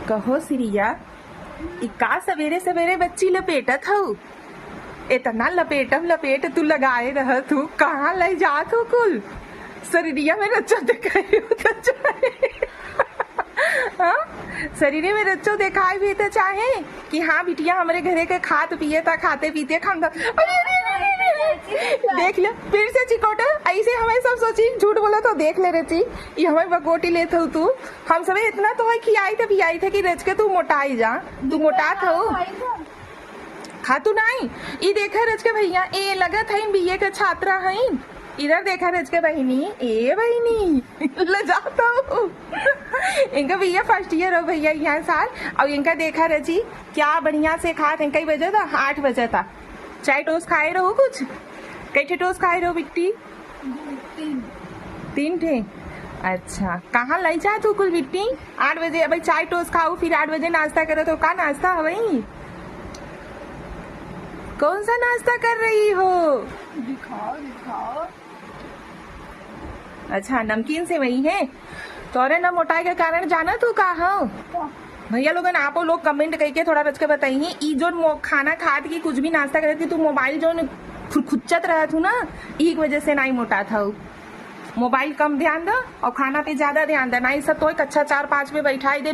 कहो सिरिया, इ का सवेरे सवेरे बच्ची लपेटत हऊ? इतना लपेट तू लगाए रह तू कहाँ ले जात हो कुल? शरीरिया में रच्चो दिखाई तो चाहे हाँ? शरीर में रच्चो दिखाई भी तो चाहे कि हाँ बिटिया हमारे घरे के खात पिए था, खाते पीते खान देख ले फिर से चिकोटा ऐसे हमें सब सोची झूठ बोला तो देख ले रची ये हमें बकोटी लेते हो तू। हम सब इतना तो है खियाई थे पियाई थे कि रच के तू मोटाई जा, तू मोटा था खा तू नहीं। ये देखा रच के भैया ए लगा था बीए के छात्रा है, इधर देखा रच के बहनी ए बहनी ले जाता हूँ इनका भैया फर्स्ट ईयर हो भैया यहाँ साल। और इनका देखा रची क्या बढ़िया से खा थे, कई बजे था 8 बजे था। चाय टोस्ट खाए रहो कुछ? कई टोस्ट खाए रहो बिट्टी? 3 थे। अच्छा कहाँ लाई जा तू कुल बिट्टी? 8 बजे भाई चाय टोस्ट खाओ फिर 8 बजे नाश्ता करो तो का नाश्ता है भाई? कौन सा नाश्ता कर रही हो? दिखाओ। अच्छा नमकीन से वही है तोरे न मोटाई के कारण जाना तू का हो भैया लोगन आप लोग कमेंट करके थोड़ा रच के बताइए ई जो खाना खात की कुछ भी नाश्ता करती थी तू मोबाइल जो खुच्चत रहा थू ना एक वजह से नहीं मोटा था। मोबाइल कम ध्यान दो और खाना पे ज्यादा ध्यान देना। सब तो एक अच्छा 4-5 पे बैठाई दे